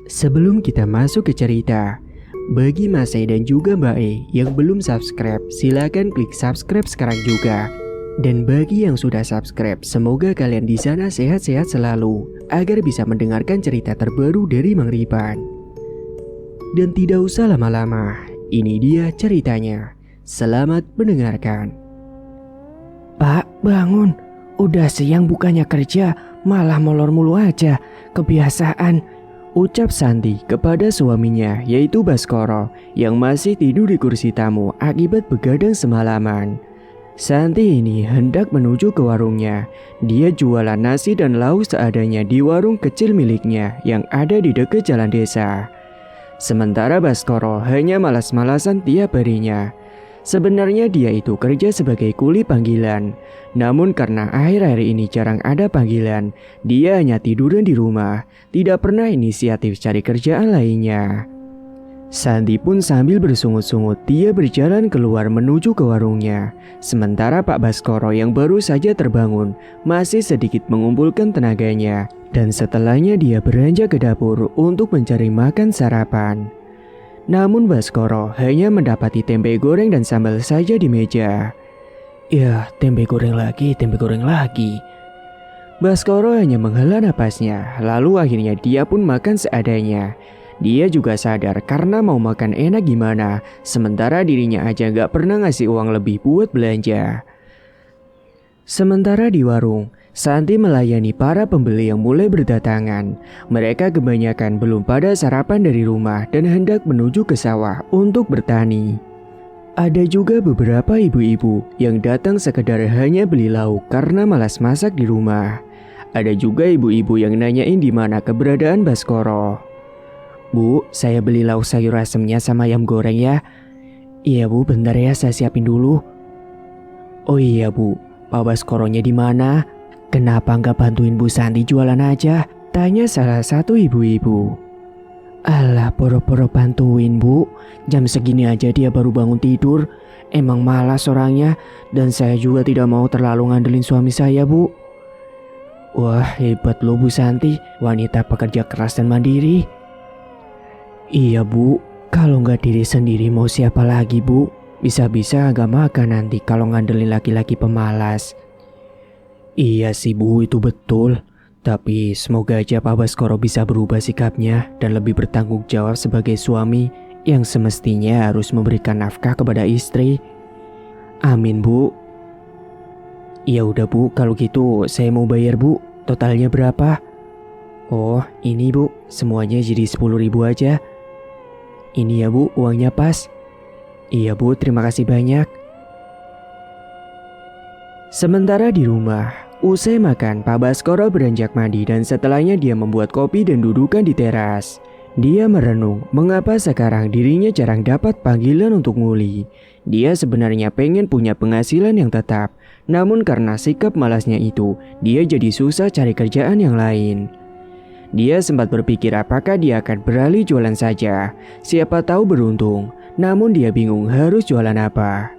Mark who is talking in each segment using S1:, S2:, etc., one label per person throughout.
S1: Sebelum kita masuk ke cerita, bagi Mas E dan juga Mbak E yang belum subscribe, silakan klik subscribe sekarang juga. Dan bagi yang sudah subscribe, semoga kalian di sana sehat-sehat selalu agar bisa mendengarkan cerita terbaru dari Mang Ripan. Dan tidak usah lama-lama, ini dia ceritanya. Selamat mendengarkan.
S2: Pak, bangun. Udah siang bukannya kerja, malah molor mulu aja. Kebiasaan.
S1: Ucap Santi kepada suaminya yaitu Baskoro yang masih tidur di kursi tamu akibat begadang semalaman. Santi ini hendak menuju ke warungnya. Dia jualan nasi dan lauk seadanya di warung kecil miliknya yang ada di dekat jalan desa. Sementara Baskoro hanya malas-malasan tiap harinya. Sebenarnya dia itu kerja sebagai kuli panggilan. Namun karena akhir-akhir ini jarang ada panggilan, dia hanya tiduran di rumah, tidak pernah inisiatif cari kerjaan lainnya. Santi pun sambil bersungut-sungut dia berjalan keluar menuju ke warungnya. Sementara Pak Baskoro yang baru saja terbangun masih sedikit mengumpulkan tenaganya. Dan setelahnya dia beranjak ke dapur untuk mencari makan sarapan. Namun Baskoro hanya mendapati tempe goreng dan sambal saja di meja.
S2: Ya, tempe goreng lagi.
S1: Baskoro hanya menghela napasnya, lalu akhirnya dia pun makan seadanya. Dia juga sadar karena mau makan enak gimana, sementara dirinya aja gak pernah ngasih uang lebih buat belanja. Sementara di warung, Santi melayani para pembeli yang mulai berdatangan. Mereka kebanyakan belum pada sarapan dari rumah dan hendak menuju ke sawah untuk bertani. Ada juga beberapa ibu-ibu yang datang sekedar hanya beli lauk karena malas masak di rumah. Ada juga ibu-ibu yang nanyain di mana keberadaan Baskoro.
S2: Bu, saya beli lauk sayur asemnya sama ayam goreng ya. Iya bu, bentar ya saya siapin dulu. Oh iya bu, Pak Baskoronya di mana? Kenapa nggak bantuin Bu Santi jualan aja? Tanya salah satu ibu-ibu. Alah, poro-poro bantuin bu. Jam segini aja dia baru bangun tidur. Emang malas orangnya. Dan saya juga tidak mau terlalu ngandelin suami saya bu. Wah, hebat loh Bu Santi. Wanita pekerja keras dan mandiri. Iya bu, kalau nggak diri sendiri mau siapa lagi bu? Bisa-bisa agak makan nanti kalau ngandelin laki-laki pemalas. Iya sih bu, itu betul. Tapi semoga aja Pak Baskoro bisa berubah sikapnya dan lebih bertanggung jawab sebagai suami yang semestinya harus memberikan nafkah kepada istri. Amin bu. Ya udah bu, kalau gitu saya mau bayar bu. Totalnya berapa? Oh ini bu, semuanya jadi 10.000 aja. Ini ya bu, uangnya pas. Iya bu, terima kasih banyak. Sementara di rumah, usai makan, Pak Baskoro beranjak mandi dan setelahnya dia membuat kopi dan dudukan di teras. Dia merenung mengapa sekarang dirinya jarang dapat panggilan untuk nguli. Dia sebenarnya pengen punya penghasilan yang tetap, namun karena sikap malasnya itu, dia jadi susah cari kerjaan yang lain. Dia sempat berpikir apakah dia akan beralih jualan saja, siapa tahu beruntung, namun dia bingung harus jualan apa.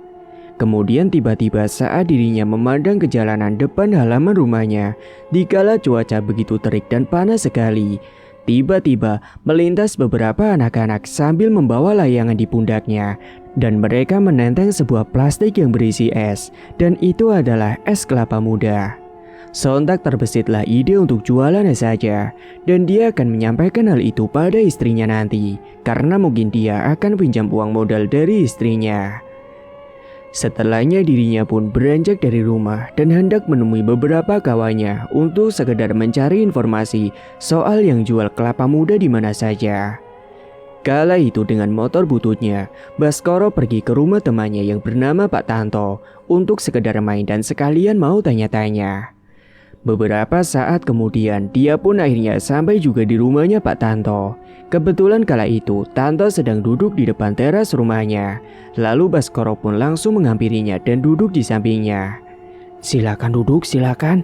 S2: Kemudian tiba-tiba saat dirinya memandang ke jalanan depan halaman rumahnya, dikala cuaca begitu terik dan panas sekali, tiba-tiba melintas beberapa anak-anak sambil membawa layangan di pundaknya, dan mereka menenteng sebuah plastik yang berisi es, dan itu adalah es kelapa muda. Sontak terbesitlah ide untuk jualan es saja, dan dia akan menyampaikan hal itu pada istrinya nanti, karena mungkin dia akan pinjam uang modal dari istrinya. Setelahnya dirinya pun beranjak dari rumah dan hendak menemui beberapa kawannya untuk sekedar mencari informasi soal yang jual kelapa muda di mana saja. Kala itu dengan motor bututnya, Baskoro pergi ke rumah temannya yang bernama Pak Tanto untuk sekedar main dan sekalian mau tanya-tanya. Beberapa saat kemudian dia pun akhirnya sampai juga di rumahnya Pak Tanto. Kebetulan kala itu Tanto sedang duduk di depan teras rumahnya. Lalu Baskoro pun langsung menghampirinya dan duduk di sampingnya. Silakan duduk, silakan.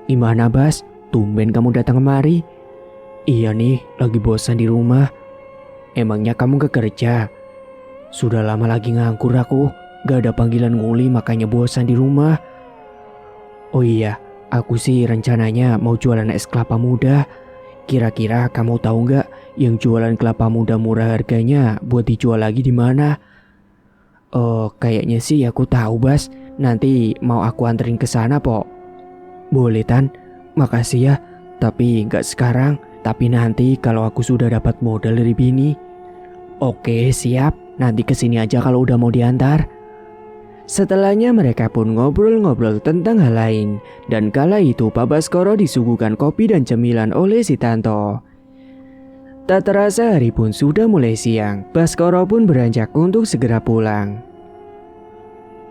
S2: Gimana Bas? Tumben kamu datang kemari? Iya nih, lagi bosan di rumah. Emangnya kamu gak kerja? Sudah lama lagi nganggur aku. Gak ada panggilan nguli makanya bosan di rumah. Oh iya, aku sih rencananya mau jualan es kelapa muda. Kira-kira kamu tahu nggak yang jualan kelapa muda murah harganya buat dijual lagi di mana? Oh, kayaknya sih aku tahu, Bas. Nanti mau aku anterin ke sana, Pok. Boleh, Tan. Makasih ya. Tapi nggak sekarang. Tapi nanti kalau aku sudah dapat modal dari bini. Oke, siap. Nanti kesini aja kalau udah mau diantar.
S1: Setelahnya mereka pun ngobrol-ngobrol tentang hal lain. Dan kala itu Pak Baskoro disuguhkan kopi dan cemilan oleh si Tanto. Tak terasa hari pun sudah mulai siang. Baskoro pun beranjak untuk segera pulang.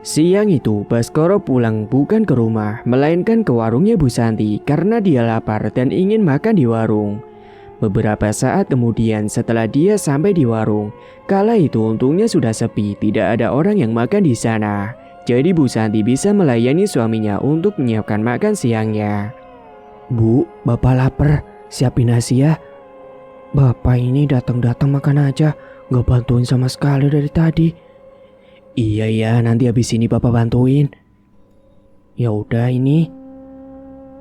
S1: Siang itu Baskoro pulang bukan ke rumah, melainkan ke warungnya Bu Santi karena dia lapar dan ingin makan di warung. Beberapa saat kemudian setelah dia sampai di warung, kala itu untungnya sudah sepi, tidak ada orang yang makan di sana. Jadi Bu Santi bisa melayani suaminya untuk menyiapkan makan siangnya.
S2: Bu, Bapak lapar, siapin nasi ya. Bapak ini datang-datang makan aja, gak bantuin sama sekali dari tadi. Iya ya, nanti habis ini Bapak bantuin. Ya udah ini.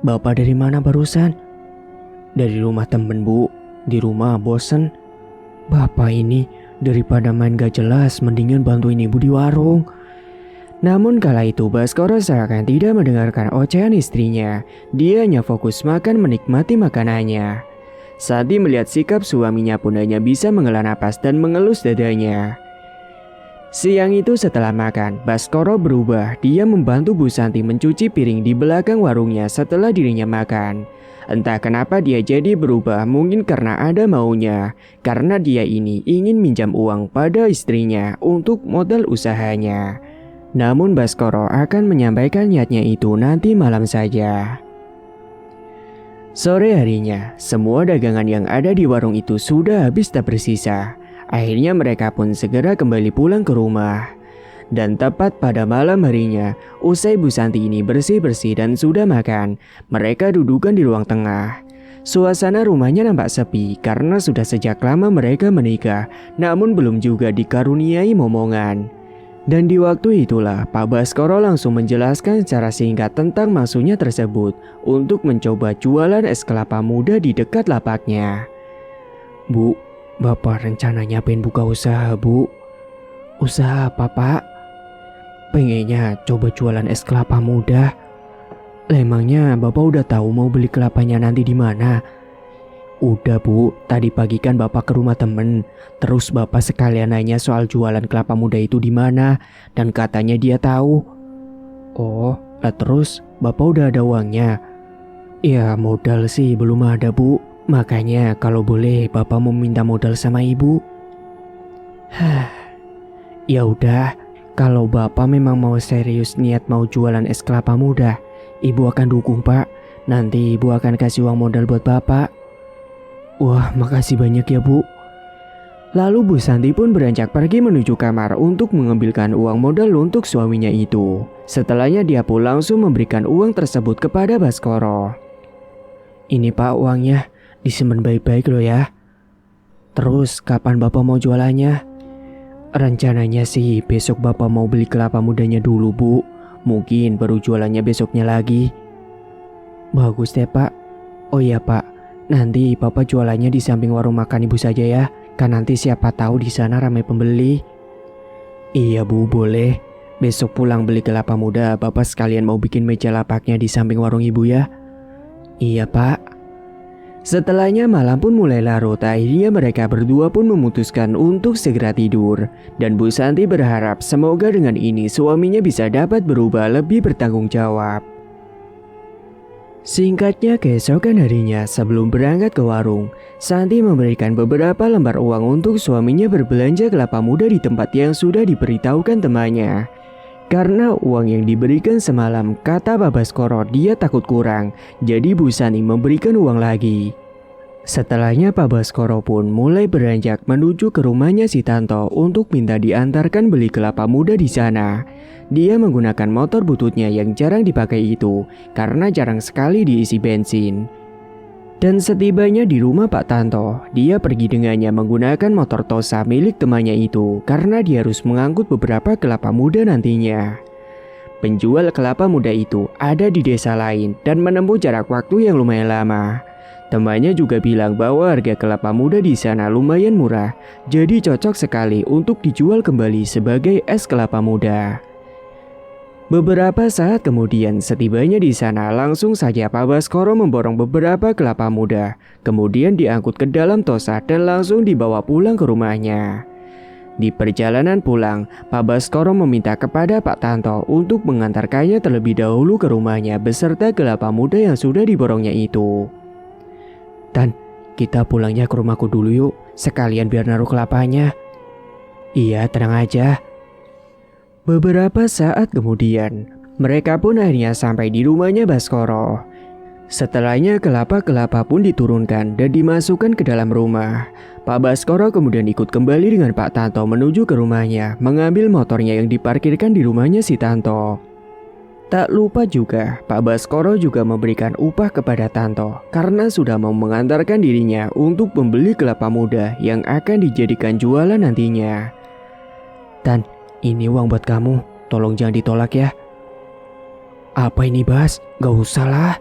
S2: Bapak dari mana barusan? Dari rumah temen, Bu. Di rumah bosen. Bapak ini daripada main gak jelas, mendingan bantuin ibu di warung.
S1: Namun kala itu Baskoro seakan tidak mendengarkan ocehan istrinya. Dia hanya fokus makan menikmati makanannya. Santi melihat sikap suaminya pun hanya bisa menghela napas dan mengelus dadanya. Siang itu setelah makan, Baskoro berubah. Dia membantu Bu Santi mencuci piring di belakang warungnya setelah dirinya makan. Entah kenapa dia jadi berubah, mungkin karena ada maunya. Karena dia ini ingin minjam uang pada istrinya untuk modal usahanya. Namun Baskoro akan menyampaikan niatnya itu nanti malam saja. Sore harinya, semua dagangan yang ada di warung itu sudah habis tak bersisa. Akhirnya mereka pun segera kembali pulang ke rumah. Dan tepat pada malam harinya, usai Bu Santi ini bersih-bersih dan sudah makan, mereka dudukan di ruang tengah. Suasana rumahnya nampak sepi karena sudah sejak lama mereka menikah, namun belum juga dikaruniai momongan. Dan di waktu itulah Pak Baskoro langsung menjelaskan secara singkat tentang maksudnya tersebut untuk mencoba jualan es kelapa muda di dekat lapaknya.
S2: Bu, Bapak rencananya pengen buka usaha, Bu. Usaha apa, Pak? Pengennya coba jualan es kelapa muda. Emangnya Bapak udah tahu mau beli kelapanya nanti di mana? Udah, Bu, tadi pagi kan Bapak ke rumah temen. Terus Bapak sekalian nanya soal jualan kelapa muda itu di mana dan katanya dia tahu. Oh, lah terus Bapak udah ada uangnya? Ya, modal sih belum ada, Bu. Makanya kalau boleh Bapak mau minta modal sama Ibu. Ya udah, kalau Bapak memang mau serius niat mau jualan es kelapa muda, Ibu akan dukung, Pak. Nanti Ibu akan kasih uang modal buat Bapak. Wah, makasih banyak ya, Bu.
S1: Lalu Bu Santi pun beranjak pergi menuju kamar untuk mengambilkan uang modal untuk suaminya itu. Setelahnya dia pun langsung memberikan uang tersebut kepada Baskoro.
S2: Ini Pak uangnya, disimpan baik-baik loh ya. Terus kapan Bapak mau jualannya? Rencananya sih besok Bapak mau beli kelapa mudanya dulu, Bu. Mungkin baru jualannya besoknya lagi. Bagus deh, Pak. Oh iya, Pak. Nanti Bapak jualannya di samping warung makan Ibu saja ya. Kan nanti siapa tahu di sana ramai pembeli. Iya, Bu, boleh. Besok pulang beli kelapa muda, Bapak sekalian mau bikin meja lapaknya di samping warung Ibu ya. Iya, Pak.
S1: Setelahnya malam pun mulai larut, akhirnya mereka berdua pun memutuskan untuk segera tidur. Dan Bu Santi berharap semoga dengan ini suaminya bisa dapat berubah lebih bertanggung jawab. Singkatnya keesokan harinya sebelum berangkat ke warung, Santi memberikan beberapa lembar uang untuk suaminya berbelanja kelapa muda di tempat yang sudah diberitahukan temannya. Karena uang yang diberikan semalam, kata Pak Baskoro dia takut kurang, jadi Bu Santi memberikan uang lagi. Setelahnya Pak Baskoro pun mulai beranjak menuju ke rumahnya si Tanto untuk minta diantarkan beli kelapa muda di sana. Dia menggunakan motor bututnya yang jarang dipakai itu karena jarang sekali diisi bensin. Dan setibanya di rumah Pak Tanto, dia pergi dengannya menggunakan motor Tosa milik temannya itu karena dia harus mengangkut beberapa kelapa muda nantinya. Penjual kelapa muda itu ada di desa lain dan menempuh jarak waktu yang lumayan lama. Temannya juga bilang bahwa harga kelapa muda di sana lumayan murah, jadi cocok sekali untuk dijual kembali sebagai es kelapa muda. Beberapa saat kemudian, setibanya di sana, langsung saja Pak Baskoro memborong beberapa kelapa muda, kemudian diangkut ke dalam tosa dan langsung dibawa pulang ke rumahnya. Di perjalanan pulang, Pak Baskoro meminta kepada Pak Tanto untuk mengantarkannya terlebih dahulu ke rumahnya beserta kelapa muda yang sudah diborongnya itu. "Tan, kita pulangnya ke rumahku dulu yuk, sekalian biar naruh kelapanya." "Iya, tenang aja." Beberapa saat kemudian, mereka pun akhirnya sampai di rumahnya Baskoro. Setelahnya kelapa-kelapa pun diturunkan dan dimasukkan ke dalam rumah. Pak Baskoro kemudian ikut kembali dengan Pak Tanto menuju ke rumahnya, mengambil motornya yang diparkirkan di rumahnya si Tanto. Tak lupa juga, Pak Baskoro juga memberikan upah kepada Tanto karena sudah mau mengantarkan dirinya untuk membeli kelapa muda yang akan dijadikan jualan nantinya. "Tan, ini uang buat kamu, tolong jangan ditolak ya." "Apa ini Bas? Gak usah lah."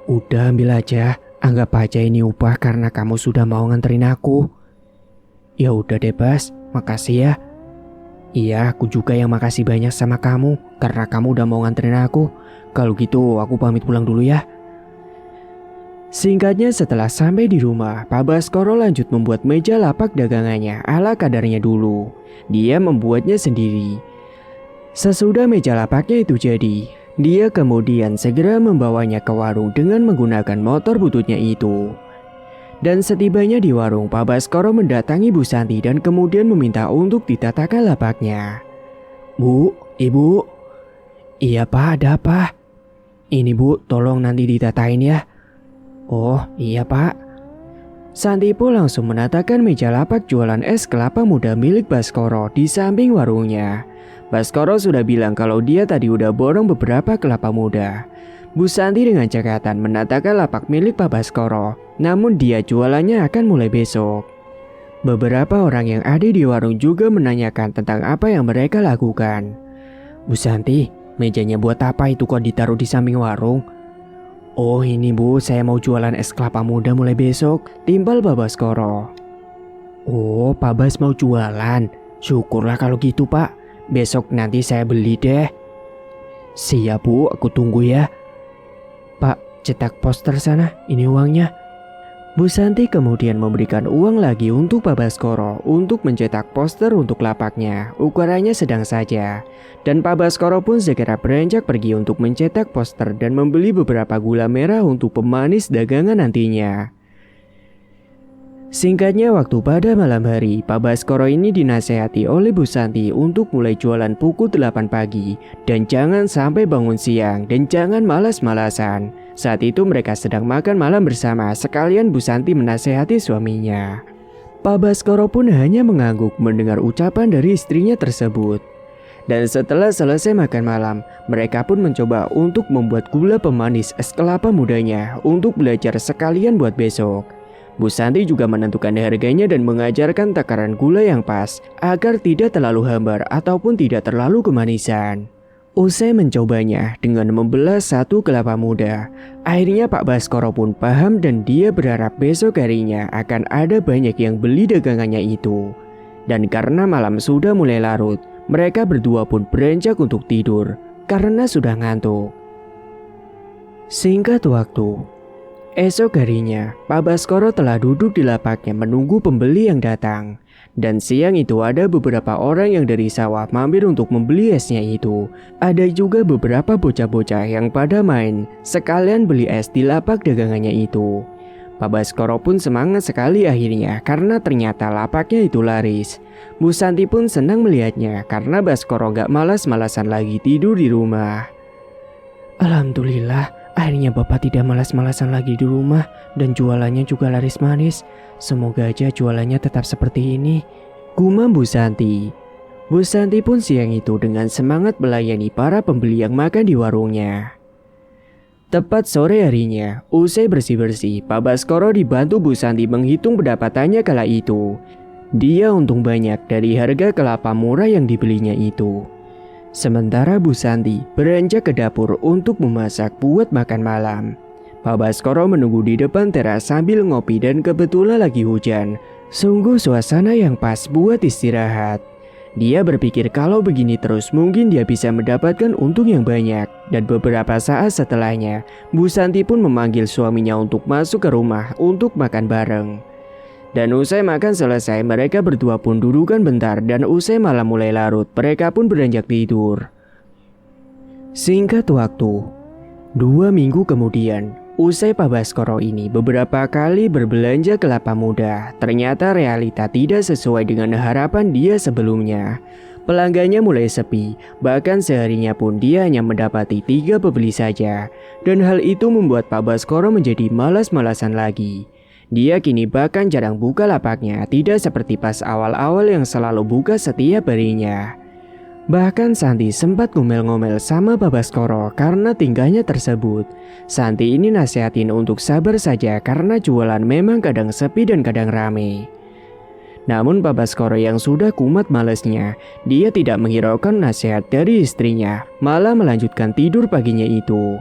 S1: "Udah ambil aja, anggap aja ini upah karena kamu sudah mau nganterin aku." "Ya udah deh Bas, makasih ya." "Iya, aku juga yang makasih banyak sama kamu karena kamu udah mau nganterin aku. Kalau gitu aku pamit pulang dulu ya." Singkatnya, setelah sampai di rumah, Pak Baskoro lanjut membuat meja lapak dagangannya ala kadarnya dulu. Dia membuatnya sendiri. Sesudah meja lapaknya itu jadi, dia kemudian segera membawanya ke warung dengan menggunakan motor bututnya itu. Dan setibanya di warung, Pak Baskoro mendatangi Bu Santi dan kemudian meminta untuk ditatakan lapaknya. "Bu, Ibu." "Iya Pak, ada apa?" "Ini Bu, tolong nanti ditatain ya." "Oh iya Pak." Santi pun langsung menatakan meja lapak jualan es kelapa muda milik Baskoro di samping warungnya. Baskoro sudah bilang kalau dia tadi udah borong beberapa kelapa muda. Bu Santi dengan cekatan menatakan lapak milik Pak Baskoro, namun dia jualannya akan mulai besok. Beberapa orang yang ada di warung juga menanyakan tentang apa yang mereka lakukan. "Bu Santi, mejanya buat apa itu kok ditaruh di samping warung?" "Oh ini Bu, saya mau jualan es kelapa muda mulai besok," timbal Pak Baskoro. "Oh, Pak Bas mau jualan? Syukurlah kalau gitu Pak, besok nanti saya beli deh." "Siap Bu, aku tunggu ya." "Pak, cetak poster sana, ini uangnya." Bu Santi kemudian memberikan uang lagi untuk Pak Baskoro untuk mencetak poster untuk lapaknya. Ukurannya sedang saja. Dan Pak Baskoro pun segera beranjak pergi untuk mencetak poster dan membeli beberapa gula merah untuk pemanis dagangan nantinya. Singkatnya, waktu pada malam hari, Pak Baskoro ini dinasehati oleh Bu Santi untuk mulai jualan pukul 8 pagi dan jangan sampai bangun siang dan jangan malas-malasan. Saat itu mereka sedang makan malam bersama, sekalian Bu Santi menasehati suaminya. Pak Baskoro pun hanya mengangguk mendengar ucapan dari istrinya tersebut. Dan setelah selesai makan malam, mereka pun mencoba untuk membuat gula pemanis es kelapa mudanya untuk belajar sekalian buat besok. Bu Santi juga menentukan harganya dan mengajarkan takaran gula yang pas agar tidak terlalu hambar ataupun tidak terlalu kemanisan. Usai mencobanya dengan membelah satu kelapa muda, akhirnya Pak Baskoro pun paham dan dia berharap besok harinya akan ada banyak yang beli dagangannya itu. Dan karena malam sudah mulai larut, mereka berdua pun beranjak untuk tidur karena sudah ngantuk. Singkat waktu, esok harinya, Pak Baskoro telah duduk di lapaknya menunggu pembeli yang datang. Dan siang itu ada beberapa orang yang dari sawah mampir untuk membeli esnya itu. Ada juga beberapa bocah-bocah yang pada main, sekalian beli es di lapak dagangannya itu. Pak Baskoro pun semangat sekali akhirnya karena ternyata lapaknya itu laris. Bu Santi pun senang melihatnya karena Baskoro gak malas-malasan lagi tidur di rumah. "Alhamdulillah, akhirnya Bapak tidak malas-malasan lagi di rumah dan jualannya juga laris manis. Semoga aja jualannya tetap seperti ini," gumam Bu Santi. Bu Santi pun siang itu dengan semangat melayani para pembeli yang makan di warungnya. Tepat sore harinya, usai bersih-bersih, Pak Baskoro dibantu Bu Santi menghitung pendapatannya kala itu. Dia untung banyak dari harga kelapa murah yang dibelinya itu. Sementara Bu Santi beranjak ke dapur untuk memasak buat makan malam. Pak Baskoro menunggu di depan teras sambil ngopi dan kebetulan lagi hujan. Sungguh suasana yang pas buat istirahat. Dia berpikir kalau begini terus mungkin dia bisa mendapatkan untung yang banyak. Dan beberapa saat setelahnya, Bu Santi pun memanggil suaminya untuk masuk ke rumah untuk makan bareng. Dan usai makan selesai, mereka berdua pun dudukan bentar dan usai malam mulai larut, mereka pun beranjak tidur. Singkat waktu, 2 minggu kemudian, usai Pak Baskoro ini beberapa kali berbelanja kelapa muda, ternyata realita tidak sesuai dengan harapan dia sebelumnya. Pelanggannya mulai sepi, bahkan seharinya pun dia hanya mendapati 3 pembeli saja. Dan hal itu membuat Pak Baskoro menjadi malas-malasan lagi. Dia kini bahkan jarang buka lapaknya, tidak seperti pas awal-awal yang selalu buka setiap harinya. Bahkan Santi sempat ngomel-ngomel sama Pak Baskoro karena tingkahnya tersebut. Santi ini nasihatin untuk sabar saja karena jualan memang kadang sepi dan kadang rame. Namun Pak Baskoro yang sudah kumat malesnya, dia tidak menghiraukan nasihat dari istrinya, malah melanjutkan tidur paginya itu.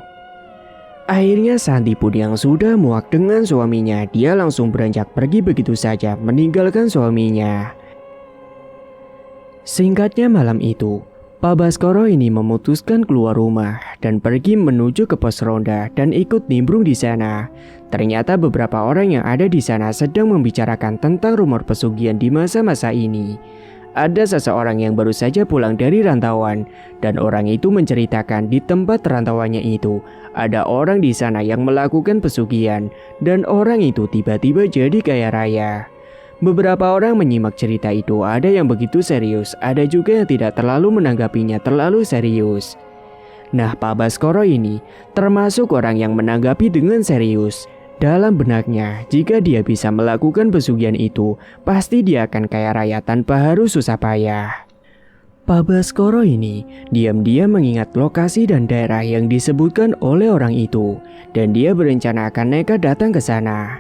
S1: Akhirnya Santi pun yang sudah muak dengan suaminya, dia langsung beranjak pergi begitu saja meninggalkan suaminya. Singkatnya malam itu, Pak Baskoro ini memutuskan keluar rumah dan pergi menuju ke pos ronda dan ikut nimbrung di sana. Ternyata beberapa orang yang ada di sana sedang membicarakan tentang rumor pesugihan di masa-masa ini. Ada seseorang yang baru saja pulang dari rantauan dan orang itu menceritakan di tempat rantauannya itu ada orang di sana yang melakukan pesugihan dan orang itu tiba-tiba jadi kaya raya. Beberapa orang menyimak cerita itu, ada yang begitu serius, ada juga yang tidak terlalu menanggapinya terlalu serius. Nah, Pak Baskoro ini termasuk orang yang menanggapi dengan serius. Dalam benaknya, jika dia bisa melakukan pesugihan itu, pasti dia akan kaya raya tanpa harus susah payah. Pak Baskoro ini diam-diam mengingat lokasi dan daerah yang disebutkan oleh orang itu, dan dia berencana akan nekat datang ke sana.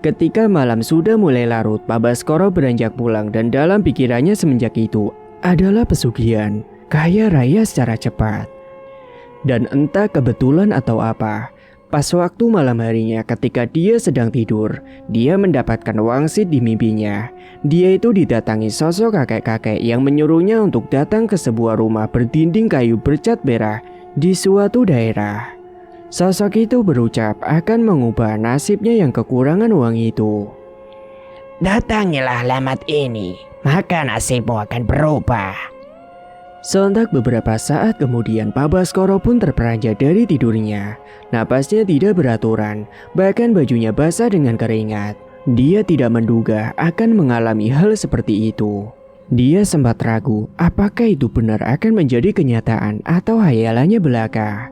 S1: Ketika malam sudah mulai larut, Pak Baskoro beranjak pulang dan dalam pikirannya semenjak itu adalah pesugihan, kaya raya secara cepat. Dan entah kebetulan atau apa, pas waktu malam harinya ketika dia sedang tidur, dia mendapatkan wangsit di mimpinya. Dia itu didatangi sosok kakek-kakek yang menyuruhnya untuk datang ke sebuah rumah berdinding kayu bercat merah di suatu daerah. Sosok itu berucap akan mengubah nasibnya yang kekurangan uang itu.
S2: Datangilah alamat ini, maka nasibmu akan berubah.
S1: Sontak beberapa saat kemudian Pak Baskoro pun terperanjat dari tidurnya. Napasnya tidak beraturan, bahkan bajunya basah dengan keringat. Dia tidak menduga akan mengalami hal seperti itu. Dia sempat ragu apakah itu benar akan menjadi kenyataan atau hayalannya belaka.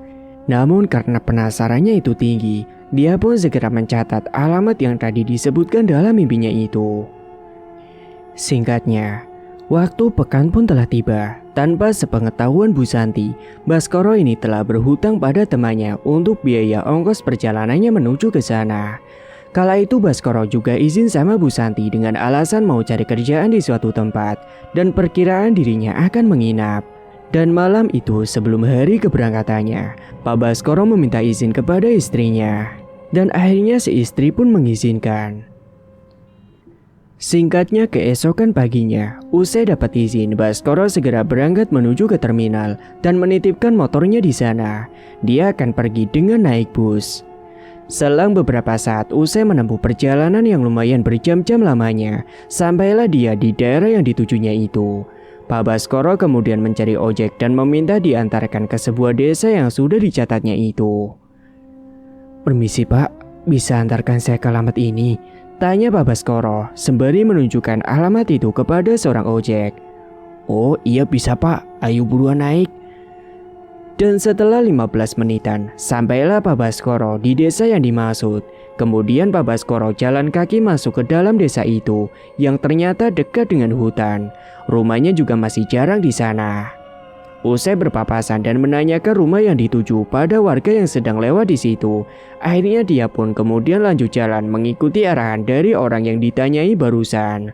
S1: Namun karena penasarannya itu tinggi, dia pun segera mencatat alamat yang tadi disebutkan dalam mimpinya itu. Singkatnya, waktu pekan pun telah tiba. Tanpa sepengetahuan Bu Santi, Baskoro ini telah berhutang pada temannya untuk biaya ongkos perjalanannya menuju ke sana. Kala itu Baskoro juga izin sama Bu Santi dengan alasan mau cari kerjaan di suatu tempat dan perkiraan dirinya akan menginap. Dan malam itu sebelum hari keberangkatannya, Pak Baskoro meminta izin kepada istrinya. Dan akhirnya si istri pun mengizinkan. Singkatnya keesokan paginya, usai dapat izin, Baskoro segera berangkat menuju ke terminal dan menitipkan motornya di sana. Dia akan pergi dengan naik bus. Selang beberapa saat usai menempuh perjalanan yang lumayan berjam-jam lamanya, sampailah dia di daerah yang ditujunya itu. Pak Baskoro kemudian mencari ojek dan meminta diantarkan ke sebuah desa yang sudah dicatatnya itu. "Permisi Pak, bisa antarkan saya ke alamat ini?" tanya Pak Baskoro sembari menunjukkan alamat itu kepada seorang ojek. "Oh iya bisa Pak, ayo buruan naik." Dan setelah 15 menitan, sampailah Pak Baskoro di desa yang dimaksud. Kemudian Pak Baskoro jalan kaki masuk ke dalam desa itu yang ternyata dekat dengan hutan. Rumahnya juga masih jarang di sana. Usai berpapasan dan menanyakan rumah yang dituju pada warga yang sedang lewat di situ, akhirnya dia pun kemudian lanjut jalan mengikuti arahan dari orang yang ditanyai barusan.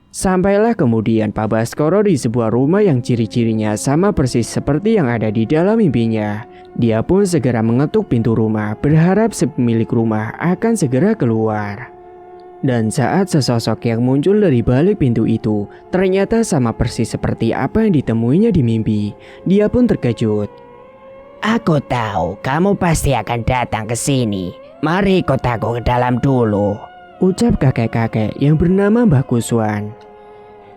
S1: Sampailah kemudian Pak Baskoro di sebuah rumah yang ciri-cirinya sama persis seperti yang ada di dalam mimpinya. Dia pun segera mengetuk pintu rumah, berharap si pemilik rumah akan segera keluar. Dan saat sesosok yang muncul dari balik pintu itu ternyata sama persis seperti apa yang ditemuinya di mimpi, dia pun terkejut.
S2: Aku tahu kamu pasti akan datang ke sini. Mari ikut aku ke dalam dulu,
S1: ucap kakek-kakek yang bernama Mbah Kuswan.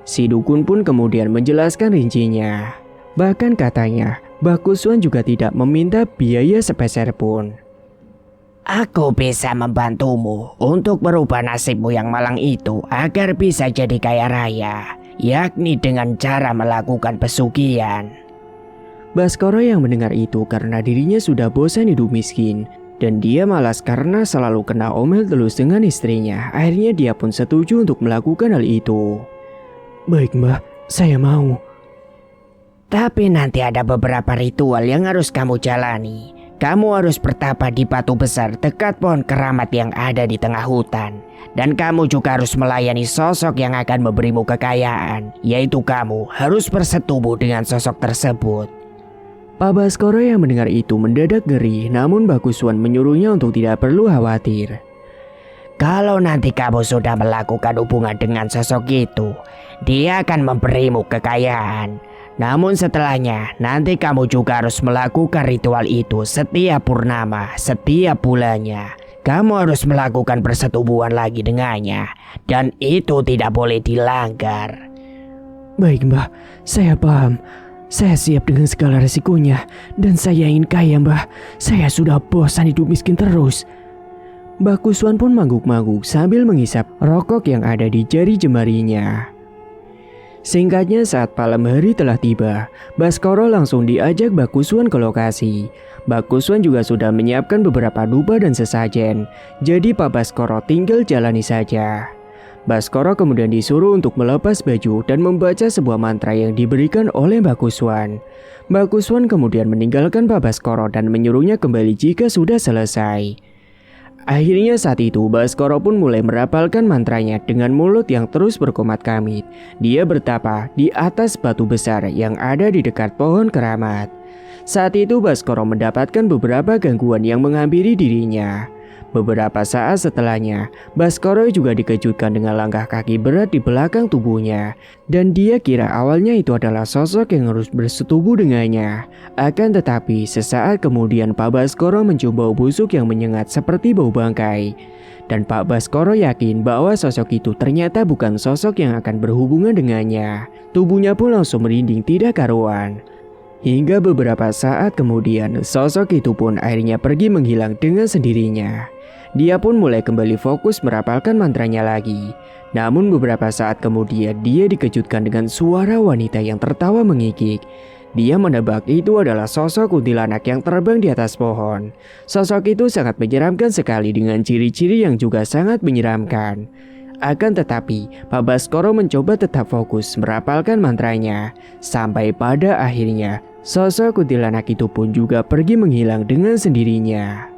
S1: Si dukun pun kemudian menjelaskan rincinya. Bahkan katanya, Mbah Kuswan juga tidak meminta biaya sepeser pun.
S2: Aku bisa membantumu untuk merubah nasibmu yang malang itu agar bisa jadi kaya raya, yakni dengan cara melakukan pesugihan.
S1: Baskoro yang mendengar itu karena dirinya sudah bosan hidup miskin, dan dia malas karena selalu kena omel terus dengan istrinya. Akhirnya dia pun setuju untuk melakukan hal itu. Baik Mbah, saya mau.
S2: Tapi nanti ada beberapa ritual yang harus kamu jalani. Kamu harus bertapa di batu besar dekat pohon keramat yang ada di tengah hutan. Dan kamu juga harus melayani sosok yang akan memberimu kekayaan. Yaitu kamu harus bersetubuh dengan sosok tersebut.
S1: Pak Baskoro yang mendengar itu mendadak ngeri, namun Mbah Kuswan menyuruhnya untuk tidak perlu khawatir.
S2: Kalau nanti kamu sudah melakukan hubungan dengan sosok itu, dia akan memberimu kekayaan. Namun setelahnya, nanti kamu juga harus melakukan ritual itu setiap purnama, setiap bulannya. Kamu harus melakukan persetubuhan lagi dengannya, dan itu tidak boleh dilanggar.
S1: Baik Mbah, saya paham. Saya siap dengan segala resikonya, dan saya ingin kaya Mbah. Saya sudah bosan hidup miskin terus. Mbah Kuswan pun mangguk-mangguk sambil menghisap rokok yang ada di jari jemarinya. Singkatnya saat malam hari telah tiba, Baskoro langsung diajak Mbah Kuswan ke lokasi. Mbah Kuswan juga sudah menyiapkan beberapa dupa dan sesajen, jadi Pak Baskoro tinggal jalani saja. Baskoro kemudian disuruh untuk melepas baju dan membaca sebuah mantra yang diberikan oleh Mbah Kuswan. Mbah Kuswan kemudian meninggalkan Pak Baskoro dan menyuruhnya kembali jika sudah selesai. Akhirnya saat itu Baskoro pun mulai merapalkan mantranya dengan mulut yang terus berkomat-kamit. Dia bertapa di atas batu besar yang ada di dekat pohon keramat. Saat itu Baskoro mendapatkan beberapa gangguan yang menghampiri dirinya. Beberapa saat setelahnya, Baskoro juga dikejutkan dengan langkah kaki berat di belakang tubuhnya. Dan dia kira awalnya itu adalah sosok yang harus bersetubuh dengannya. Akan tetapi, sesaat kemudian Pak Baskoro mencium bau busuk yang menyengat seperti bau bangkai. Dan Pak Baskoro yakin bahwa sosok itu ternyata bukan sosok yang akan berhubungan dengannya. Tubuhnya pun langsung merinding tidak karuan. Hingga beberapa saat kemudian, sosok itu pun akhirnya pergi menghilang dengan sendirinya. Dia pun mulai kembali fokus merapalkan mantranya lagi. Namun beberapa saat kemudian dia dikejutkan dengan suara wanita yang tertawa mengikik. Dia menebak itu adalah sosok kuntilanak yang terbang di atas pohon. Sosok itu sangat menyeramkan sekali dengan ciri-ciri yang juga sangat menyeramkan. Akan tetapi, Pak Baskoro mencoba tetap fokus merapalkan mantranya. Sampai pada akhirnya, sosok kuntilanak itu pun juga pergi menghilang dengan sendirinya.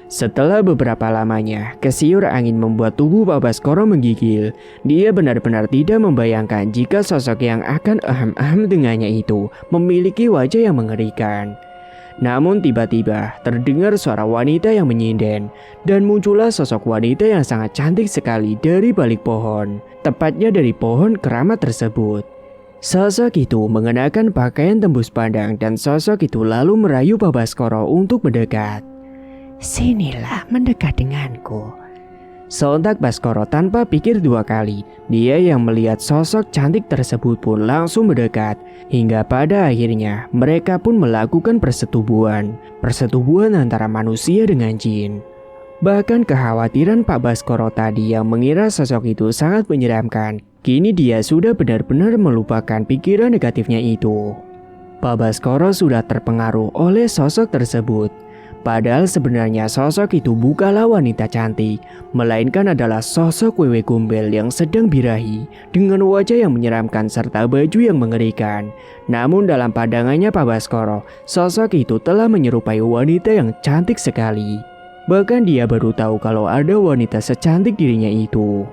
S1: Setelah beberapa lamanya, kesiur angin membuat tubuh Pak Baskoro menggigil. Dia benar-benar tidak membayangkan jika sosok yang akan ahem-ahem dengannya itu memiliki wajah yang mengerikan. Namun tiba-tiba terdengar suara wanita yang menyinden, dan muncullah sosok wanita yang sangat cantik sekali dari balik pohon, tepatnya dari pohon keramat tersebut. Sosok itu mengenakan pakaian tembus pandang dan sosok itu lalu merayu Pak Baskoro untuk mendekat.
S2: Sinilah mendekat denganku.
S1: Sontak Baskoro tanpa pikir dua kali, dia yang melihat sosok cantik tersebut pun langsung mendekat. Hingga pada akhirnya mereka pun melakukan persetubuhan antara manusia dengan jin. Bahkan kekhawatiran Pak Baskoro tadi yang mengira sosok itu sangat menyeramkan, kini dia sudah benar-benar melupakan pikiran negatifnya itu. Pak Baskoro sudah terpengaruh oleh sosok tersebut. Padahal sebenarnya sosok itu bukanlah wanita cantik, melainkan adalah sosok wewe gombel yang sedang birahi dengan wajah yang menyeramkan serta baju yang mengerikan. Namun dalam pandangannya Pak Baskoro, sosok itu telah menyerupai wanita yang cantik sekali. Bahkan dia baru tahu kalau ada wanita secantik dirinya itu.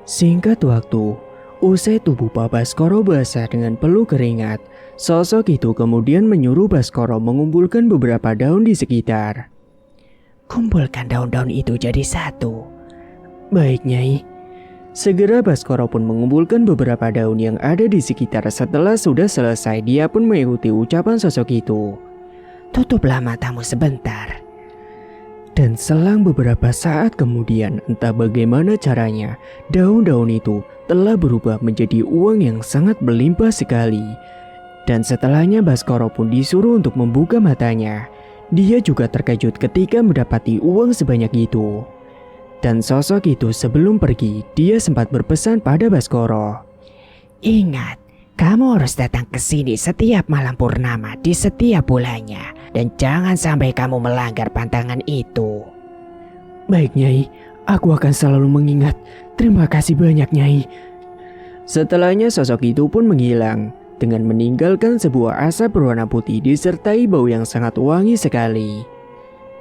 S1: Singkat waktu, usai tubuh Pak Baskoro basah dengan peluh keringat, sosok itu kemudian menyuruh Baskoro mengumpulkan beberapa daun di sekitar.
S2: Kumpulkan daun-daun itu jadi satu.
S1: Baik, Nyai. Segera Baskoro pun mengumpulkan beberapa daun yang ada di sekitar. Setelah sudah selesai, dia pun mengikuti ucapan sosok itu.
S2: Tutuplah matamu sebentar.
S1: Dan selang beberapa saat kemudian, entah bagaimana caranya, daun-daun itu telah berubah menjadi uang yang sangat berlimpah sekali. Dan setelahnya Baskoro pun disuruh untuk membuka matanya. Dia juga terkejut ketika mendapati uang sebanyak itu. Dan sosok itu sebelum pergi, dia sempat berpesan pada Baskoro.
S2: Ingat, kamu harus datang ke sini setiap malam purnama di setiap bulannya. Dan jangan sampai kamu melanggar pantangan itu.
S1: Baik, Nyai, aku akan selalu mengingat. Terima kasih banyak, Nyai. Setelahnya sosok itu pun menghilang dengan meninggalkan sebuah asap berwarna putih disertai bau yang sangat wangi sekali.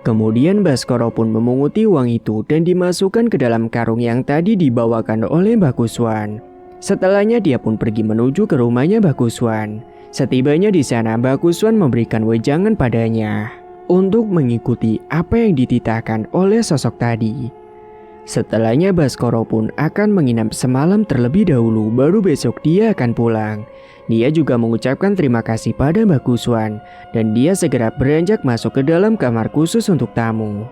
S1: Kemudian Baskoro pun memunguti uang itu dan dimasukkan ke dalam karung yang tadi dibawakan oleh Mbak Kuswan. Setelahnya dia pun pergi menuju ke rumahnya Mbak Kuswan. Setibanya di sana, Mbak Kuswan memberikan wejangan padanya untuk mengikuti apa yang dititahkan oleh sosok tadi. Setelahnya Baskoro pun akan menginap semalam terlebih dahulu, baru besok dia akan pulang. Dia juga mengucapkan terima kasih pada Mbak Kuswan dan dia segera beranjak masuk ke dalam kamar khusus untuk tamu.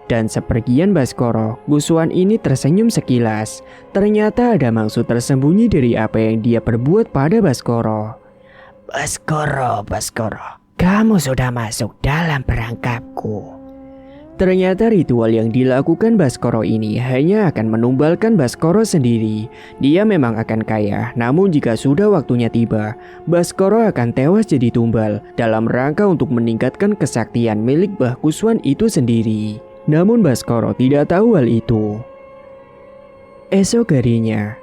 S1: Dan sepergian Baskoro, Kuswan ini tersenyum sekilas. Ternyata ada maksud tersembunyi dari apa yang dia perbuat pada Baskoro.
S2: Baskoro, kamu sudah masuk dalam perangkapku.
S1: Ternyata ritual yang dilakukan Baskoro ini hanya akan menumbalkan Baskoro sendiri. Dia memang akan kaya, namun jika sudah waktunya tiba, Baskoro akan tewas jadi tumbal dalam rangka untuk meningkatkan kesaktian milik Mbah Kuswan itu sendiri. Namun Baskoro tidak tahu hal itu. Esok harinya,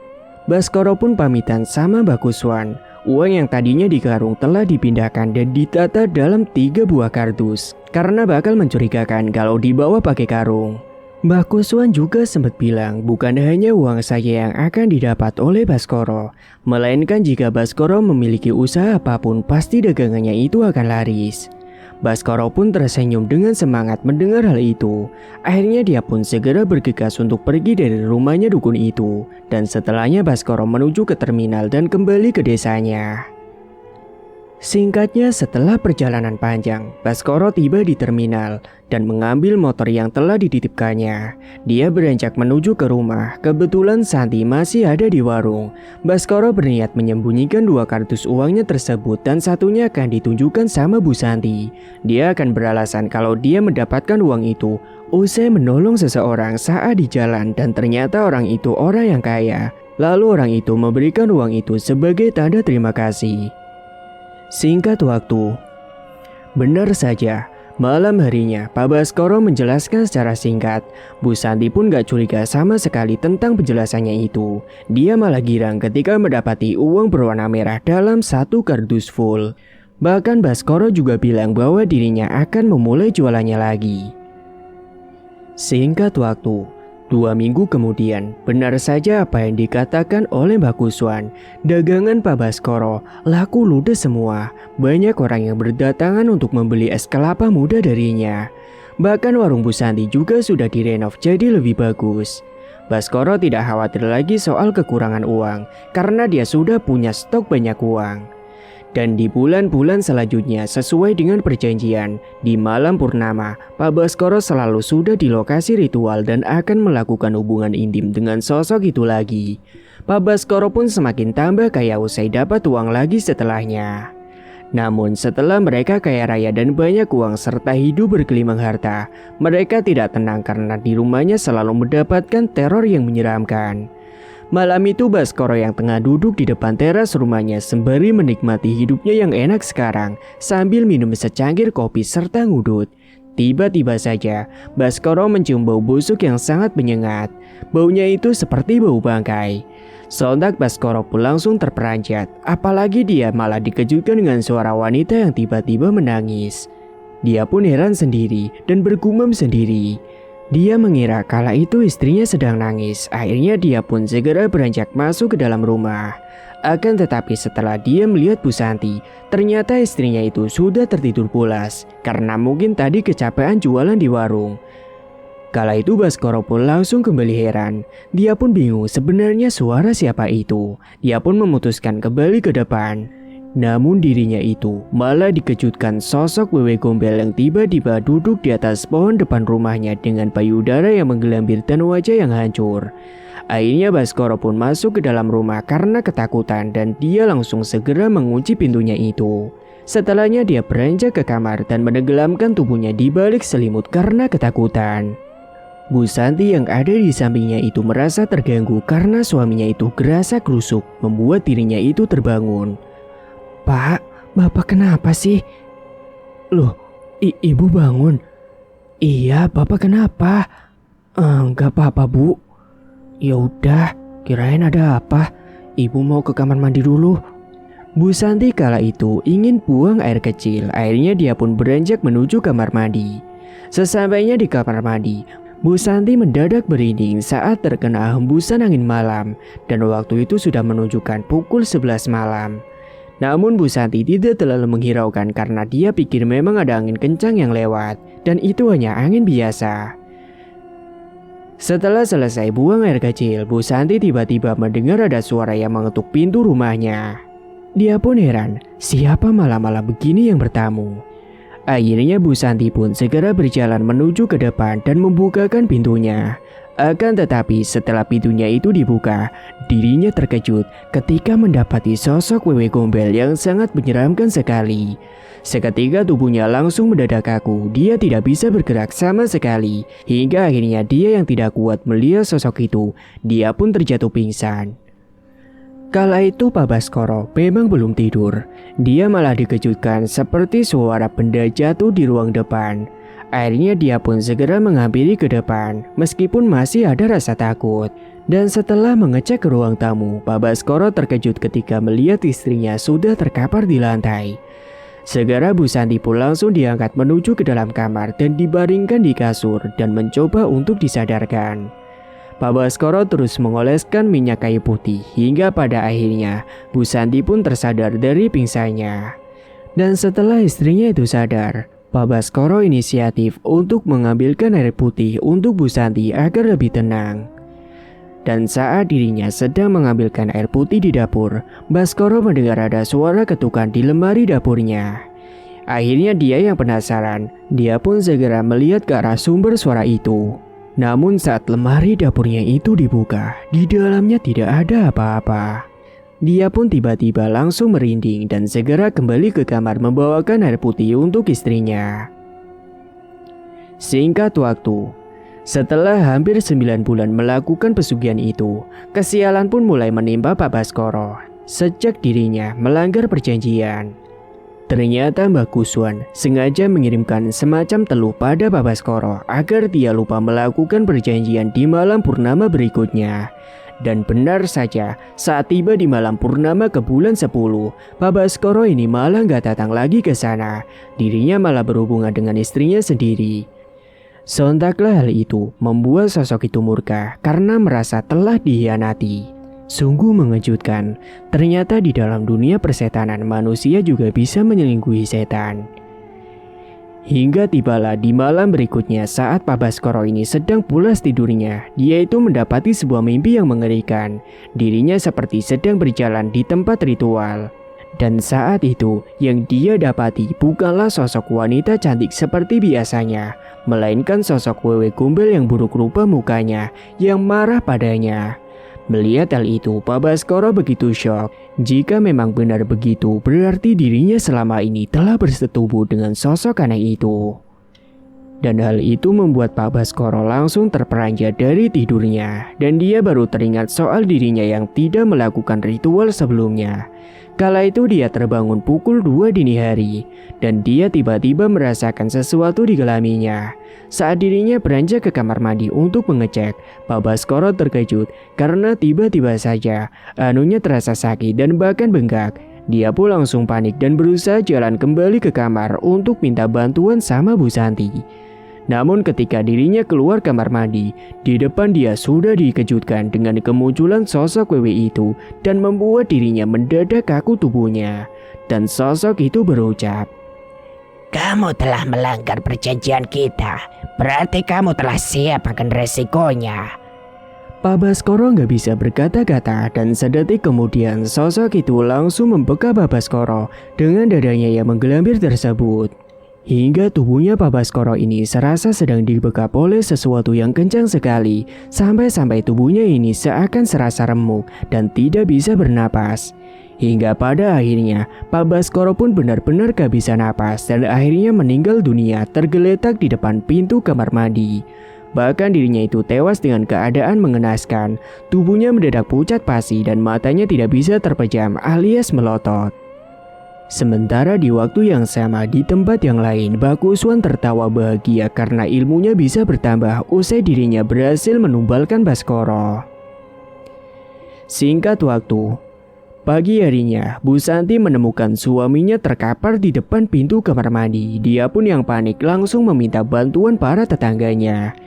S1: Baskoro pun pamitan sama Mbah Kuswan. Uang yang tadinya di karung telah dipindahkan dan ditata dalam 3 buah kardus karena bakal mencurigakan kalau dibawa pakai karung. Mbah Kuswan juga sempat bilang bukan hanya uang saja yang akan didapat oleh Baskoro, melainkan jika Baskoro memiliki usaha apapun pasti dagangannya itu akan laris. Baskoro pun tersenyum dengan semangat mendengar hal itu. Akhirnya dia pun segera bergegas untuk pergi dari rumahnya dukun itu. Dan setelahnya Baskoro menuju ke terminal dan kembali ke desanya. Singkatnya, setelah perjalanan panjang, Baskoro tiba di terminal dan mengambil motor yang telah dititipkannya. Dia beranjak menuju ke rumah. Kebetulan Santi masih ada di warung. Baskoro berniat menyembunyikan 2 kardus uangnya tersebut dan satunya akan ditunjukkan sama Bu Santi. Dia akan beralasan kalau dia mendapatkan uang itu usai menolong seseorang saat di jalan dan ternyata orang itu orang yang kaya. Lalu orang itu memberikan uang itu sebagai tanda terima kasih. Singkat waktu, benar saja, malam harinya Pak Baskoro menjelaskan secara singkat. Bu Santi pun gak curiga sama sekali tentang penjelasannya itu. Dia malah girang ketika mendapati uang berwarna merah dalam 1 kardus full. Bahkan Baskoro juga bilang bahwa dirinya akan memulai jualannya lagi. Singkat waktu, 2 minggu kemudian, benar saja apa yang dikatakan oleh Mbak Kuswan. Dagangan Pak Baskoro laku ludes semua. Banyak orang yang berdatangan untuk membeli es kelapa muda darinya. Bahkan warung Bu Santi juga sudah direnov jadi lebih bagus. Baskoro tidak khawatir lagi soal kekurangan uang karena dia sudah punya stok banyak uang. Dan di bulan-bulan selanjutnya sesuai dengan perjanjian, di malam purnama, Pak Baskoro selalu sudah di lokasi ritual dan akan melakukan hubungan intim dengan sosok itu lagi. Pak Baskoro pun semakin tambah kaya usai dapat uang lagi setelahnya. Namun setelah mereka kaya raya dan banyak uang serta hidup bergelimang harta, mereka tidak tenang karena di rumahnya selalu mendapatkan teror yang menyeramkan. Malam itu Baskoro yang tengah duduk di depan teras rumahnya sembari menikmati hidupnya yang enak sekarang sambil minum secangkir kopi serta ngudut. Tiba-tiba saja Baskoro mencium bau busuk yang sangat menyengat. Baunya itu seperti bau bangkai. Sontak Baskoro pun langsung terperanjat, apalagi dia malah dikejutkan dengan suara wanita yang tiba-tiba menangis. Dia pun heran sendiri dan bergumam sendiri. Dia mengira kala itu istrinya sedang nangis. Akhirnya dia pun segera beranjak masuk ke dalam rumah. Akan tetapi setelah dia melihat Bu Santi, ternyata istrinya itu sudah tertidur pulas karena mungkin tadi kecapean jualan di warung. Kala itu Baskoro pun langsung kembali heran. Dia pun bingung sebenarnya suara siapa itu. Dia pun memutuskan kembali ke depan. Namun dirinya itu malah dikejutkan sosok Wewe Gombel yang tiba-tiba duduk di atas pohon depan rumahnya dengan payudara yang menggelambir dan wajah yang hancur. Akhirnya Baskoro pun masuk ke dalam rumah karena ketakutan dan dia langsung segera mengunci pintunya itu. Setelahnya dia beranjak ke kamar dan menenggelamkan tubuhnya di balik selimut karena ketakutan. Bu Santi yang ada di sampingnya itu merasa terganggu karena suaminya itu gerasa-gerusuk membuat dirinya itu terbangun. "Pak, Bapak kenapa sih?" "Loh, Ibu bangun?" "Iya, Bapak kenapa?" Enggak apa-apa, Bu." "Ya udah, kirain ada apa. Ibu mau ke kamar mandi dulu." Bu Santi kala itu ingin buang air kecil. Akhirnya dia pun beranjak menuju kamar mandi. Sesampainya di kamar mandi, Bu Santi mendadak merinding saat terkena hembusan angin malam dan waktu itu sudah menunjukkan pukul 11 malam. Namun Bu Santi tidak terlalu menghiraukan karena dia pikir memang ada angin kencang yang lewat dan itu hanya angin biasa. Setelah selesai buang air kecil, Bu Santi tiba-tiba mendengar ada suara yang mengetuk pintu rumahnya. Dia pun heran, siapa malam-malam begini yang bertamu? Akhirnya Bu Santi pun segera berjalan menuju ke depan dan membukakan pintunya. Akan tetapi setelah pintunya itu dibuka, dirinya terkejut ketika mendapati sosok Wewe Gombel yang sangat menyeramkan sekali. Seketika tubuhnya langsung mendadak kaku, dia tidak bisa bergerak sama sekali. Hingga akhirnya dia yang tidak kuat melihat sosok itu, dia pun terjatuh pingsan. Kala itu Pak Baskoro memang belum tidur. Dia malah dikejutkan seperti suara benda jatuh di ruang depan. Akhirnya dia pun segera menghampiri ke depan meskipun masih ada rasa takut. Dan setelah mengecek ke ruang tamu, Pak Baskoro terkejut ketika melihat istrinya sudah terkapar di lantai. Segera Bu Santi pun langsung diangkat menuju ke dalam kamar dan dibaringkan di kasur dan mencoba untuk disadarkan. Pak Baskoro terus mengoleskan minyak kayu putih hingga pada akhirnya Bu Santi pun tersadar dari pingsannya. Dan setelah istrinya itu sadar, Pak Baskoro inisiatif untuk mengambilkan air putih untuk Bu Santi agar lebih tenang. Dan saat dirinya sedang mengambilkan air putih di dapur, Baskoro mendengar ada suara ketukan di lemari dapurnya. Akhirnya dia yang penasaran, dia pun segera melihat ke arah sumber suara itu. Namun saat lemari dapurnya itu dibuka, di dalamnya tidak ada apa-apa. Dia pun tiba-tiba langsung merinding dan segera kembali ke kamar membawakan air putih untuk istrinya. Singkat waktu, setelah hampir 9 bulan melakukan pesugihan itu, kesialan pun mulai menimpa Pak Baskoro sejak dirinya melanggar perjanjian. Ternyata Mbak Kuswan sengaja mengirimkan semacam teluh pada Pak Baskoro agar dia lupa melakukan perjanjian di malam purnama berikutnya. Dan benar saja, saat tiba di malam purnama ke bulan 10, Pak Baskoro ini malah gak datang lagi ke sana. Dirinya malah berhubungan dengan istrinya sendiri. Sontaklah hal itu membuat sosok itu murka karena merasa telah dikhianati. Sungguh mengejutkan, ternyata di dalam dunia persetanan manusia juga bisa menyelingkuhi setan. Hingga tibalah di malam berikutnya saat Pak Baskoro ini sedang pulas tidurnya, dia itu mendapati sebuah mimpi yang mengerikan. Dirinya seperti sedang berjalan di tempat ritual. Dan saat itu yang dia dapati bukanlah sosok wanita cantik seperti biasanya, melainkan sosok Wewe Gombel yang buruk rupa mukanya yang marah padanya. Melihat hal itu, Pak Baskoro begitu syok. Jika memang benar begitu, berarti dirinya selama ini telah bersetubuh dengan sosok aneh itu. Dan hal itu membuat Pak Baskoro langsung terperanjat dari tidurnya. Dan dia baru teringat soal dirinya yang tidak melakukan ritual sebelumnya. Kala itu dia terbangun pukul 2 dini hari. Dan dia tiba-tiba merasakan sesuatu di kelaminnya. Saat dirinya beranjak ke kamar mandi untuk mengecek, Pak Baskoro terkejut karena tiba-tiba saja anunya terasa sakit dan bahkan bengkak. Dia pun langsung panik dan berusaha jalan kembali ke kamar untuk minta bantuan sama Bu Santi. Namun ketika dirinya keluar kamar mandi, di depan dia sudah dikejutkan dengan kemunculan sosok wewe itu dan membuat dirinya mendadak kaku tubuhnya. Dan sosok itu berucap,
S3: "Kamu telah melanggar perjanjian kita. Berarti kamu telah siap akan resikonya."
S1: Pak Baskoro nggak bisa berkata-kata dan sedetik kemudian sosok itu langsung membekap Pak Baskoro dengan dadanya yang menggelambir tersebut. Hingga tubuhnya Pak Baskoro ini serasa sedang dibekap oleh sesuatu yang kencang sekali, sampai-sampai tubuhnya ini seakan serasa remuk dan tidak bisa bernapas. Hingga pada akhirnya Pak Baskoro pun benar-benar gak bisa napas dan akhirnya meninggal dunia tergeletak di depan pintu kamar mandi. Bahkan dirinya itu tewas dengan keadaan mengenaskan, tubuhnya mendadak pucat pasi dan matanya tidak bisa terpejam alias melotot. Sementara di waktu yang sama di tempat yang lain, Bakuswan tertawa bahagia karena ilmunya bisa bertambah usai dirinya berhasil menumbalkan Baskoro. Singkat waktu, pagi harinya Bu Santi menemukan suaminya terkapar di depan pintu kamar mandi. Dia pun yang panik langsung meminta bantuan para tetangganya.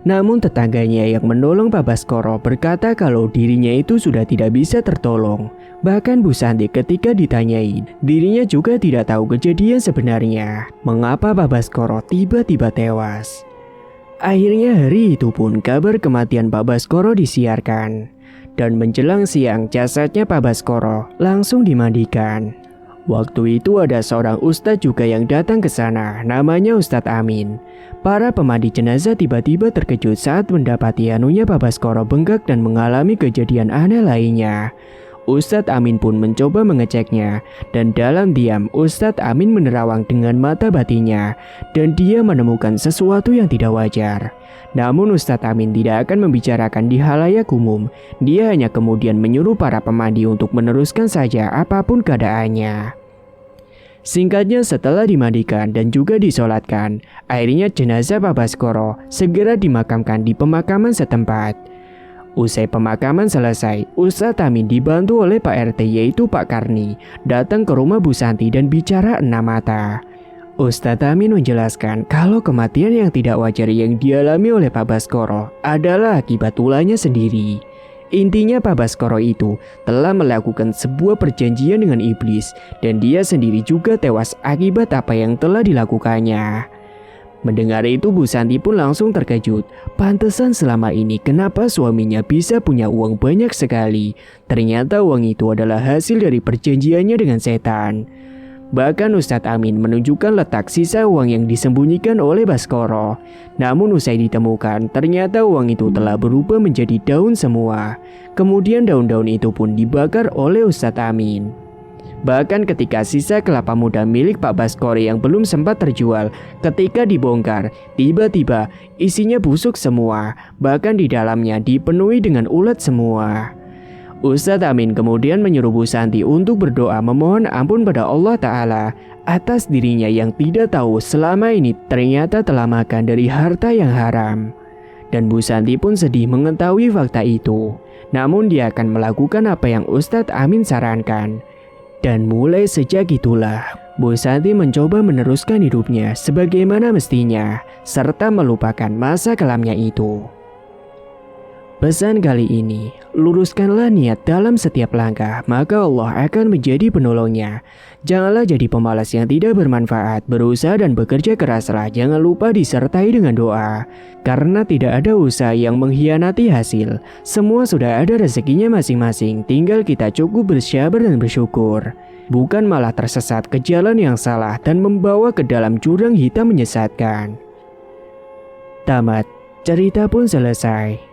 S1: Namun tetangganya yang menolong Pak Baskoro berkata kalau dirinya itu sudah tidak bisa tertolong. Bahkan Bu Santi ketika ditanyai, dirinya juga tidak tahu kejadian sebenarnya. Mengapa Pak Baskoro tiba-tiba tewas. Akhirnya hari itu pun kabar kematian Pak Baskoro disiarkan. Dan menjelang siang jasadnya Pak Baskoro langsung dimandikan. Waktu itu ada seorang ustadz juga yang datang ke sana, namanya Ustadz Amin. Para pemandi jenazah tiba-tiba terkejut saat mendapati anunya Pak Baskoro bengkak dan mengalami kejadian aneh lainnya. Ustadz Amin pun mencoba mengeceknya, dan dalam diam Ustadz Amin menerawang dengan mata batinnya, dan dia menemukan sesuatu yang tidak wajar. Namun Ustadz Amin tidak akan membicarakan di halayak umum. Dia hanya kemudian menyuruh para pemandi untuk meneruskan saja apapun keadaannya. Singkatnya setelah dimandikan dan juga disolatkan, akhirnya jenazah Pak Baskoro segera dimakamkan di pemakaman setempat. Usai pemakaman selesai, Ustadz Amin dibantu oleh Pak RT yaitu Pak Karni datang ke rumah Bu Santi dan bicara enam mata. Ustadz Amin menjelaskan kalau kematian yang tidak wajar yang dialami oleh Pak Baskoro adalah akibat ulahnya sendiri. Intinya Pak Baskoro itu telah melakukan sebuah perjanjian dengan iblis dan dia sendiri juga tewas akibat apa yang telah dilakukannya. Mendengar itu Bu Santi pun langsung terkejut. Pantesan selama ini kenapa suaminya bisa punya uang banyak sekali. Ternyata uang itu adalah hasil dari perjanjiannya dengan setan. Bahkan Ustadz Amin menunjukkan letak sisa uang yang disembunyikan oleh Baskoro. Namun usai ditemukan, ternyata uang itu telah berubah menjadi daun semua. Kemudian daun-daun itu pun dibakar oleh Ustadz Amin. Bahkan ketika sisa kelapa muda milik Pak Baskoro yang belum sempat terjual, ketika dibongkar, tiba-tiba isinya busuk semua. Bahkan di dalamnya dipenuhi dengan ulat semua. Ustadz Amin kemudian menyuruh Bu Santi untuk berdoa memohon ampun pada Allah Ta'ala atas dirinya yang tidak tahu selama ini ternyata telah makan dari harta yang haram. Dan Bu Santi pun sedih mengetahui fakta itu. Namun dia akan melakukan apa yang Ustadz Amin sarankan. Dan mulai sejak itulah, Bu Santi mencoba meneruskan hidupnya sebagaimana mestinya, serta melupakan masa kelamnya itu. Pesan kali ini, luruskanlah niat dalam setiap langkah, maka Allah akan menjadi penolongnya. Janganlah jadi pemalas yang tidak bermanfaat, berusaha dan bekerja keraslah, jangan lupa disertai dengan doa. Karena tidak ada usaha yang mengkhianati hasil, semua sudah ada rezekinya masing-masing, tinggal kita cukup bersabar dan bersyukur. Bukan malah tersesat ke jalan yang salah dan membawa ke dalam jurang hitam menyesatkan. Tamat, cerita pun selesai.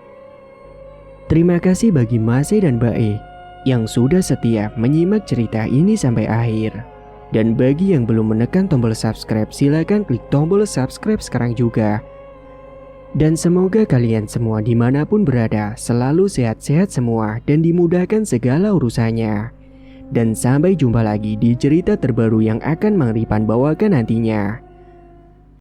S1: Terima kasih bagi Mas E dan Mbak E yang sudah setia menyimak cerita ini sampai akhir. Dan bagi yang belum menekan tombol subscribe, silakan klik tombol subscribe sekarang juga. Dan semoga kalian semua dimanapun berada selalu sehat-sehat semua dan dimudahkan segala urusannya. Dan sampai jumpa lagi di cerita terbaru yang akan Mang Ripan bawakan nantinya.